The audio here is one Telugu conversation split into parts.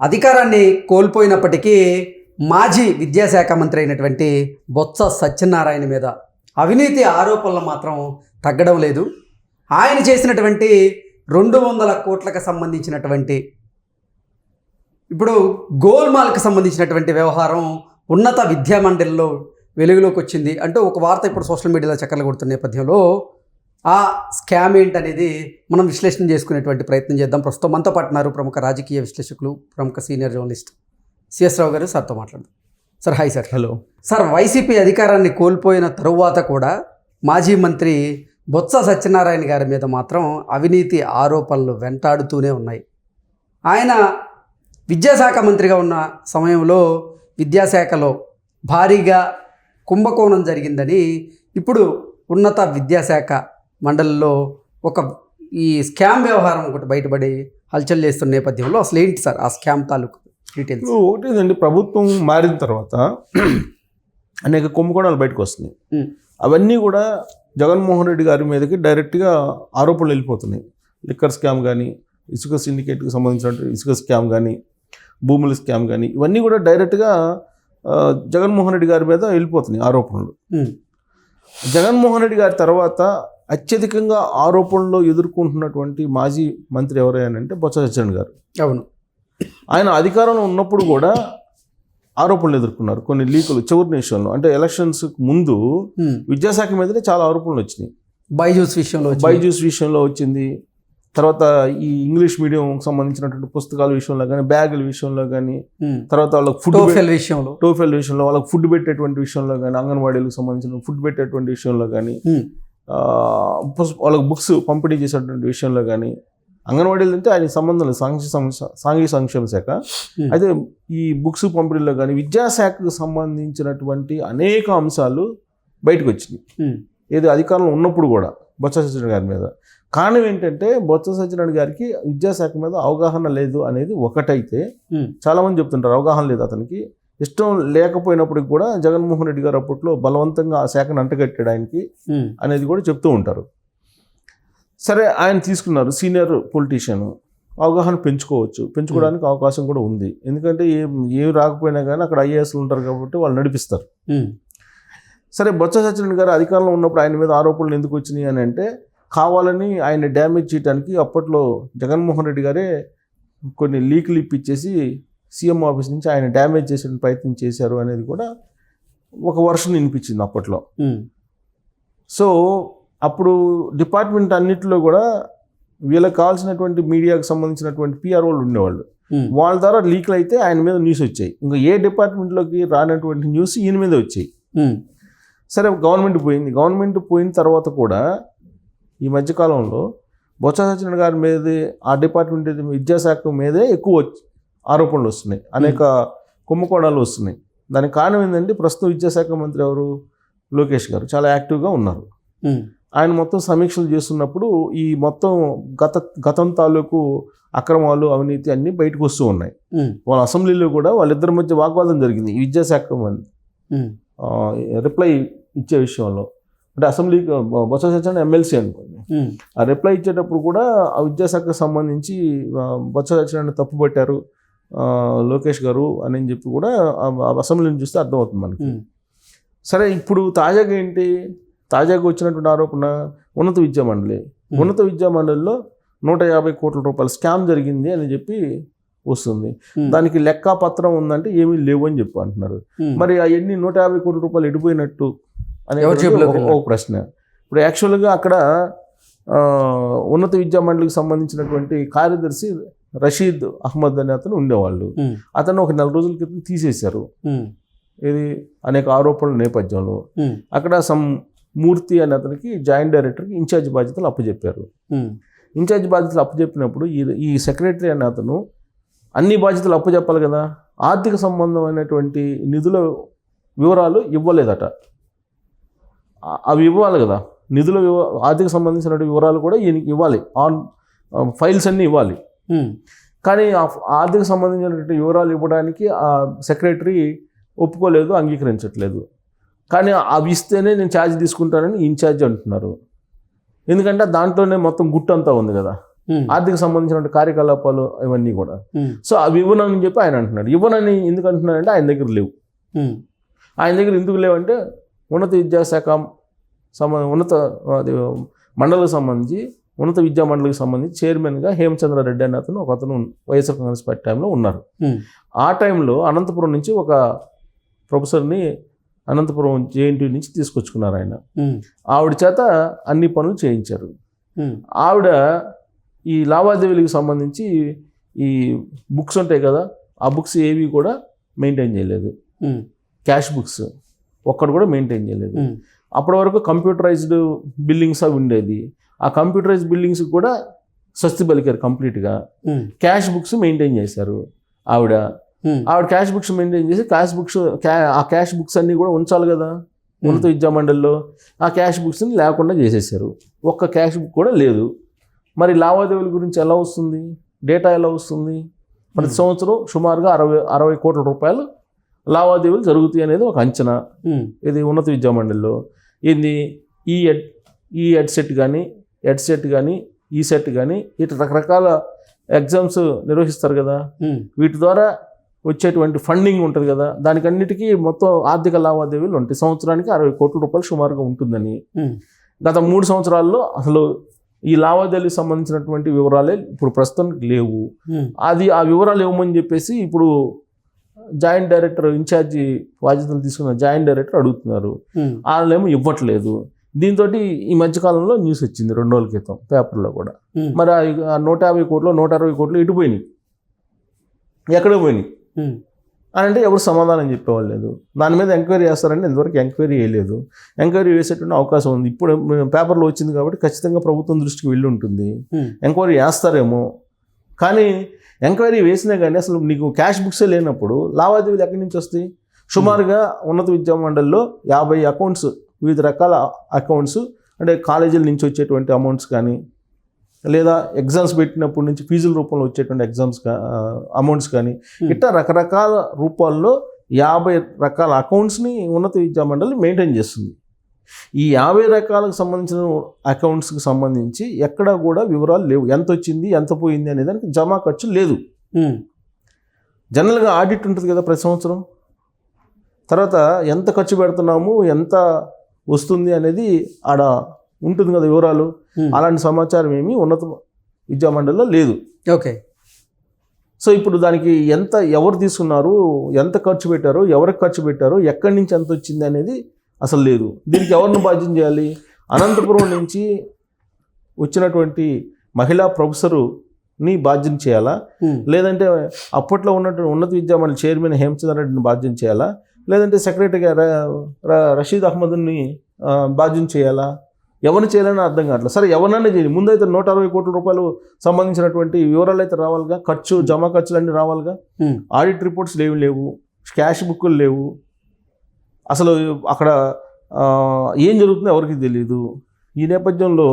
అధికారాన్ని కోల్పోయినప్పటికీ మాజీ విద్యాశాఖ మంత్రి అయినటువంటి బొత్స సత్యనారాయణ మీద అవినీతి ఆరోపణలు మాత్రం తగ్గడం లేదు. ఆయన చేసినటువంటి 200 కోట్లకు సంబంధించినటువంటి ఇప్పుడు గోల్మాల్కి సంబంధించినటువంటి వ్యవహారం ఉన్నత విద్యా మండలిలో వెలుగులోకి వచ్చింది. అంటే ఒక వార్త ఇప్పుడు సోషల్ మీడియాలో చక్కర్లు కొడుతున్న నేపథ్యంలో ఆ స్కామ్ ఏంటనేది మనం విశ్లేషణ చేసుకునేటువంటి ప్రయత్నం చేద్దాం. ప్రస్తుతం మనతో పాటు ఉన్నారు ప్రముఖ రాజకీయ విశ్లేషకులు, ప్రముఖ సీనియర్ జర్నలిస్ట్ సిఎస్ రావు గారు. సార్తో మాట్లాడదాం. Sir hi sir. Hello sir. YCP అధికారాన్ని కోల్పోయిన తరువాత కూడా మాజీ మంత్రి బొత్స సత్యనారాయణ గారి మీద మాత్రం అవినీతి ఆరోపణలు వెంటాడుతూనే ఉన్నాయి. ఆయన విద్యాశాఖ మంత్రిగా ఉన్న సమయంలో విద్యాశాఖలో భారీగా కుంభకోణం జరిగిందని ఇప్పుడు ఉన్నత విద్యాశాఖ మండలిలో ఈ స్కామ్ వ్యవహారం ఒకటి బయటపడి హల్చల్ చేస్తున్న నేపథ్యంలో అసలు ఏంటి సార్ ఆ స్కామ్ తాలూకు డీటెయిల్స్? ఒకటేదండి, ప్రభుత్వం మారిన తర్వాత అనేక కుంభకోణాలు బయటకు వస్తున్నాయి. అవన్నీ కూడా జగన్మోహన్ రెడ్డి గారి మీదకి డైరెక్ట్గా ఆరోపణలు వెళ్ళిపోతున్నాయి. లిక్కర్ స్కామ్ కానీ, ఇసుక సిండికేట్కి సంబంధించిన ఇసుక స్కామ్ కానీ, భూముల స్కామ్ కానీ, ఇవన్నీ కూడా డైరెక్ట్గా జగన్మోహన్ రెడ్డి గారి మీద వెళ్ళిపోతున్నాయి ఆరోపణలు. జగన్మోహన్ రెడ్డి గారి తర్వాత అత్యధికంగా ఆరోపణలు ఎదుర్కొంటున్నటువంటి మాజీ మంత్రి ఎవరైనా బొత్స సత్యనారాయణ గారు. అవును, ఆయన అధికారంలో ఉన్నప్పుడు కూడా ఆరోపణలు ఎదుర్కొన్నారు. కొన్ని లీకులు చివరి నిమిషంలో, అంటే ఎలక్షన్స్ ముందు విద్యాశాఖ మీదనే చాలా ఆరోపణలు వచ్చినాయి. బైజూస్ విషయంలో వచ్చింది. తర్వాత ఈ ఇంగ్లీష్ మీడియం సంబంధించినటువంటి పుస్తకాల విషయంలో కానీ, బ్యాగుల విషయంలో కానీ, తర్వాత వాళ్ళకి టోఫెల్ విషయంలో వాళ్ళకి ఫుడ్ పెట్టేటువంటి విషయంలో కానీ, అంగన్వాడీలకు సంబంధించిన ఫుడ్ పెట్టేటువంటి విషయంలో కానీ, వాళ్ళకి బుక్స్ పంపిణీ చేసేటువంటి విషయంలో కానీ, అంగన్వాడీలు అంటే ఆయన సంబంధం లేదు, సాంఘిక సంక్షేమ శాఖ. అయితే ఈ బుక్స్ పంపిణీలో కానీ విద్యాశాఖకు సంబంధించినటువంటి అనేక అంశాలు బయటకు వచ్చినాయి. ఏది అధికారంలో ఉన్నప్పుడు కూడా బొత్స సత్యనారాయణ గారి మీద. కారణం ఏంటంటే బొత్స సత్యనారాయణ గారికి విద్యాశాఖ మీద అవగాహన లేదు అనేది ఒకటైతే, చాలామంది చెప్తుంటారు అవగాహన లేదు, అతనికి ఇష్టం లేకపోయినప్పటికి కూడా జగన్మోహన్ రెడ్డి గారు అప్పట్లో బలవంతంగా ఆ శాఖను అంటగట్టాడు ఆయనకి అనేది కూడా చెప్తూ ఉంటారు. సరే, ఆయన తీసుకున్నారు, సీనియర్ పొలిటీషియన్, అవగాహన పెంచుకోవడానికి అవకాశం కూడా ఉంది. ఎందుకంటే ఏం రాకపోయినా కానీ అక్కడ ఐఏఎస్లు ఉంటారు కాబట్టి వాళ్ళు నడిపిస్తారు. సరే, బొత్స సత్యనారాయణ గారు అధికారంలో ఉన్నప్పుడు ఆయన మీద ఆరోపణలు ఎందుకు వచ్చినాయి అని అంటే, కావాలని ఆయన డ్యామేజ్ చేయడానికి అప్పట్లో జగన్మోహన్ రెడ్డి గారే కొన్ని లీకులు ఇప్పించేసి సీఎం ఆఫీస్ నుంచి ఆయన డ్యామేజ్ చేసే ప్రయత్నం చేశారు అనేది కూడా ఒక వర్షన్ వినిపించింది అప్పట్లో. సో అప్పుడు డిపార్ట్మెంట్ అన్నింటిలో కూడా వీళ్ళకి కావాల్సినటువంటి మీడియాకు సంబంధించినటువంటి పిఆర్ఓలు ఉండేవాళ్ళు. వాళ్ళ ద్వారా లీక్లు అయితే ఆయన మీద న్యూస్ వచ్చాయి. ఇంకా ఏ డిపార్ట్మెంట్లోకి రానటువంటి న్యూస్ ఈయన మీద వచ్చాయి. సరే, గవర్నమెంట్ పోయిన తర్వాత కూడా ఈ మధ్యకాలంలో బొత్స సత్యనారాయణ గారి మీదే, ఆ డిపార్ట్మెంట్ విద్యాశాఖ మీదే ఎక్కువ ఆరోపణలు వస్తున్నాయి, అనేక కుంభకోణాలు వస్తున్నాయి. దానికి కారణం ఏంటంటే, ప్రస్తుతం విద్యాశాఖ మంత్రి ఎవరు, లోకేష్ గారు చాలా యాక్టివ్గా ఉన్నారు. ఆయన మొత్తం సమీక్షలు చేస్తున్నప్పుడు ఈ మొత్తం గతం తాలూకు అక్రమాలు, అవినీతి అన్నీ బయటకు వస్తూ ఉన్నాయి. వాళ్ళ అసెంబ్లీలో కూడా వాళ్ళిద్దరి మధ్య వాగ్వాదం జరిగింది. ఈ విద్యాశాఖ రిప్లై ఇచ్చే విషయంలో, అంటే అసెంబ్లీకి బొత్స సత్యనారాయణ ఎమ్మెల్సీ అనుకోండి, ఆ రిప్లై ఇచ్చేటప్పుడు కూడా ఆ విద్యాశాఖకు సంబంధించి బొత్స సత్యనారాయణ తప్పుపట్టారు లోకేష్ గారు అని చెప్పి కూడా అసెంబ్లీని చూస్తే అర్థమవుతుంది మనకి. సరే, ఇప్పుడు తాజాగా వచ్చినటువంటి ఆరోపణ ఉన్నత విద్యా మండలిలో 150 కోట్ల రూపాయల స్కామ్ జరిగింది అని చెప్పి వస్తుంది. దానికి లెక్కాపత్రం ఉందంటే ఏమీ లేవు అని చెప్పి అంటున్నారు. మరి అవన్నీ 150 కోట్ల రూపాయలు ఎడిపోయినట్టు అనే ఒక ప్రశ్న. ఇప్పుడు యాక్చువల్గా అక్కడ ఉన్నత విద్యా మండలికి సంబంధించినటువంటి కార్యదర్శి రషీద్ అహ్మద్ అనే అతను ఉండేవాళ్ళు. అతను ఒక 4 రోజుల క్రితం తీసేశారు. ఇది అనేక ఆరోపణల నేపథ్యంలో. అక్కడ మూర్తి అనే అతనికి జాయింట్ డైరెక్టర్కి ఇన్ఛార్జ్ బాధ్యతలు అప్పచెప్పారు. ఇన్ఛార్జ్ బాధ్యతలు అప్పచెప్పినప్పుడు ఈ సెక్రటరీ అనే అతను అన్ని బాధ్యతలు అప్పచెప్పాలి కదా. ఆర్థిక సంబంధమైనటువంటి నిధుల వివరాలు ఇవ్వలేదట. అవి ఇవ్వాలి కదా, ఆర్థిక సంబంధించిన వివరాలు కూడా ఈయనకి ఇవ్వాలి, ఫైల్స్ అన్నీ ఇవ్వాలి. కానీ ఆర్థిక సంబంధించినటువంటి వివరాలు ఇవ్వడానికి ఆ సెక్రటరీ ఒప్పుకోలేదు, అంగీకరించట్లేదు. కానీ అవి ఇస్తేనే నేను ఛార్జ్ తీసుకుంటానని ఇన్ఛార్జ్ అంటున్నారు. ఎందుకంటే దాంట్లోనే మొత్తం గుట్టంతా ఉంది కదా. ఆర్థిక సంబంధించిన కార్యకలాపాలు ఇవన్నీ కూడా. సో అవి ఇవ్వనని చెప్పి ఆయన అంటున్నాడు. ఇవ్వనని ఎందుకు అంటున్నాడంటే ఆయన దగ్గర లేవు. ఆయన దగ్గర ఎందుకు లేవంటే ఉన్నత విద్యాశాఖ ఉన్నత మండలికి సంబంధించి ఉన్నత విద్యా మండలికి సంబంధించి చైర్మన్గా హేమచంద్రారెడ్డి అనే అతను వైఎస్ఆర్ కాంగ్రెస్ పార్టీ టైంలో ఉన్నారు. ఆ టైంలో అనంతపురం నుంచి ఒక ప్రొఫెసర్ని అనంతపురం జేఎన్టీ నుంచి తీసుకొచ్చుకున్నారు ఆయన. ఆవిడ చేత అన్ని పనులు చేయించారు. ఆవిడ ఈ లావాదేవీలకు సంబంధించి ఈ బుక్స్ ఉంటాయి కదా, ఆ బుక్స్ ఏవి కూడా మెయింటైన్ చేయలేదు. క్యాష్ బుక్స్ ఒక్కడు కూడా మెయింటైన్ చేయలేదు. అప్పటి వరకు కంప్యూటరైజ్డ్ బిల్లింగ్స్ అవి ఉండేది. ఆ కంప్యూటరైజ్డ్ బిల్లింగ్స్ కూడా స్వస్తి పలికారు కంప్లీట్గా. క్యాష్ బుక్స్ మెయింటైన్ చేశారు ఆవిడ క్యాష్ బుక్స్ మెయింటైన్ చేసి ఆ క్యాష్ బుక్స్ అన్నీ కూడా ఉంచాలి కదా ఉన్నత విద్యా మండలిలో. ఆ క్యాష్ బుక్స్ని లేకుండా చేసేసారు. ఒక్క క్యాష్ బుక్ కూడా లేదు. మరి లావాదేవీల గురించి ఎలా వస్తుంది, డేటా ఎలా వస్తుంది? ప్రతి సంవత్సరం సుమారుగా 60 కోట్ల రూపాయలు లావాదేవీలు జరుగుతాయి అనేది ఒక అంచనా. ఇది ఉన్నత విద్యా మండలిలో. ఇది ఈ ఎడ్సెట్ కానీ ఈ సెట్ కానీ ఇట్లా రకరకాల ఎగ్జామ్స్ నిర్వహిస్తారు కదా, వీటి ద్వారా వచ్చేటువంటి ఫండింగ్ ఉంటుంది కదా, దానికన్నిటికీ మొత్తం ఆర్థిక లావాదేవీలు ఉంటాయి. సంవత్సరానికి 60 కోట్ల రూపాయలు సుమారుగా ఉంటుందని. గత 3 సంవత్సరాల్లో అసలు ఈ లావాదేవీలకు సంబంధించినటువంటి వివరాలే ఇప్పుడు ప్రస్తుతానికి లేవు. ఆ వివరాలు ఇవ్వమని చెప్పేసి ఇప్పుడు జాయింట్ డైరెక్టర్ ఇన్ఛార్జి బాధ్యతలు తీసుకున్న జాయింట్ డైరెక్టర్ అడుగుతున్నారు. వాళ్ళేమో ఇవ్వట్లేదు. దీంతో ఈ మధ్యకాలంలో న్యూస్ వచ్చింది 2 రోజుల క్రితం పేపర్లో కూడా. మరి 150 కోట్లు 160 కోట్లు ఎటు పోయినాయి, ఎక్కడ పోయినాయి అని అంటే ఎవరు సమాధానం చెప్పేవాళ్ళు లేదు. దాని మీద ఎంక్వైరీ చేస్తారంటే ఇంతవరకు ఎంక్వైరీ వేయలేదు. ఎంక్వైరీ వేసేటువంటి అవకాశం ఉంది. ఇప్పుడు పేపర్లో వచ్చింది కాబట్టి ఖచ్చితంగా ప్రభుత్వం దృష్టికి వెళ్ళి ఉంటుంది. ఎంక్వైరీ చేస్తారేమో, కానీ ఎంక్వైరీ వేసినా కానీ అసలు నీకు క్యాష్ బుక్సే లేనప్పుడు లావాదేవీలు ఎక్కడి నుంచి వస్తాయి? సుమారుగా ఉన్నత విద్యా మండలిలో 50 అకౌంట్స్, వివిధ రకాల అకౌంట్స్, అంటే కాలేజీల నుంచి వచ్చేటువంటి అమౌంట్స్ కానీ, లేదా ఎగ్జామ్స్ పెట్టినప్పటి నుంచి ఫీజుల రూపంలో వచ్చేటువంటి అమౌంట్స్ కానీ, ఇట్లా రకరకాల రూపాల్లో 50 రకాల అకౌంట్స్ని ఉన్నత విద్యా మండలి మెయింటైన్ చేస్తుంది. ఈ 50 రకాలకు సంబంధించిన అకౌంట్స్కి సంబంధించి ఎక్కడా కూడా వివరాలు లేవు. ఎంత వచ్చింది, ఎంత పోయింది అనే దానికి జమా ఖర్చు లేదు. జనరల్గా ఆడిట్ ఉంటుంది కదా ప్రతి సంవత్సరం, తర్వాత ఎంత ఖర్చు పెడుతున్నాము, ఎంత వస్తుంది అనేది ఆడ ఉంటుంది కదా వివరాలు. అలాంటి సమాచారం ఏమీ ఉన్నత విద్యా మండలిలో లేదు. ఓకే. సో ఇప్పుడు దానికి ఎవరు తీసుకున్నారు, ఎంత ఖర్చు పెట్టారు, ఎవరికి ఖర్చు పెట్టారు, ఎక్కడి నుంచి ఎంత వచ్చింది అనేది అసలు లేదు. దీనికి ఎవరిని బాధ్యం చేయాలి? అనంతపురం నుంచి వచ్చినటువంటి మహిళా ప్రొఫెసరుని బాధ్యం చేయాలా, లేదంటే అప్పట్లో ఉన్నటువంటి ఉన్నత విద్యా మండలి చైర్మన్ హేమచంద్రారెడ్డిని బాధ్యం చేయాలా, లేదంటే సెక్రటరీగా రషీద్ అహ్మద్ని బాధ్యం చేయాలా? ఎవరిని చేయాలని అర్థం కావట్లేదు. సరే ఎవరినైనా చేయాలి. ముందైతే 160 కోట్ల రూపాయలు సంబంధించినటువంటి వివరాలు అయితే రావాలిగా, జమా ఖర్చులన్నీ రావాలిగా. ఆడిట్ రిపోర్ట్స్ లేవు, క్యాష్ బుక్లు లేవు. అసలు అక్కడ ఏం జరుగుతుందో ఎవరికి తెలియదు. ఈ నేపథ్యంలో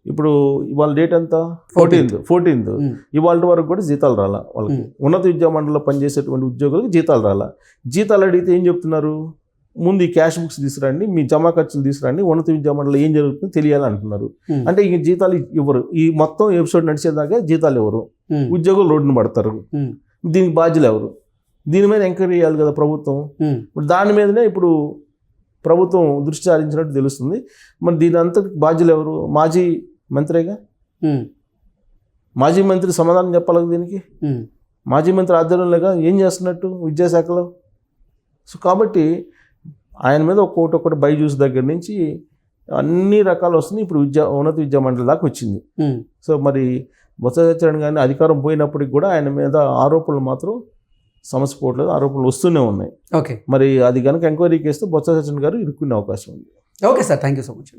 ఇప్పుడు ఇవాళ డేట్ ఎంత, 14th. ఇవాళ వరకు కూడా జీతాలు రాలా వాళ్ళకి. ఉన్నత విద్యా మండలిలో పనిచేసేటువంటి ఉద్యోగులకు జీతాలు రాలా. జీతాలు అడిగితే ఏం చెప్తున్నారు? ముందు ఈ క్యాష్ బుక్స్ తీసుకురండి, మీ జమా ఖర్చులు తీసుకురండి, ఉన్నత విద్యా మండలిలో ఏం జరుగుతుందో తెలియాలంటున్నారు. అంటే ఇంక జీతాలు ఇవ్వరు. ఈ మొత్తం ఎపిసోడ్ నడిచేదాకా జీతాలు ఇవ్వరు. ఉద్యోగులు రోడ్డును పడతారు. దీనికి బాధ్యులు ఎవరు? దీని మీద ఎంక్వైరీ చేయాలి కదా ప్రభుత్వం. ఇప్పుడు దాని మీదనే ఇప్పుడు ప్రభుత్వం దృష్టి సారించినట్టు తెలుస్తుంది. మరి దీని అంతటి బాధ్యులు ఎవరు? మాజీ మంత్రిగా. మాజీ మంత్రి సమాధానం చెప్పాలి దీనికి. మాజీ మంత్రి ఆధ్వర్యంలోగా ఏం చేస్తున్నట్టు విద్యాశాఖలో. సో కాబట్టి ఆయన మీద ఒక్కొక్కటి బైజూస్ దగ్గర నుంచి అన్ని రకాలు వస్తున్నాయి. ఇప్పుడు ఉన్నత విద్యా మండలి దాకా వచ్చింది. సో మరి బొత్స సత్యనారాయణ గారిని అధికారం పోయినప్పటికి కూడా ఆయన మీద ఆరోపణలు మాత్రం సమస్య పోవట్లేదు, ఆరోపణలు వస్తూనే ఉన్నాయి. ఓకే. మరి అది కనుక ఎంక్వైరీకి వేస్తే బొత్స సత్యనారాయణ గారు ఇరుక్కునే అవకాశం ఉంది. Okay sir, thank you so much.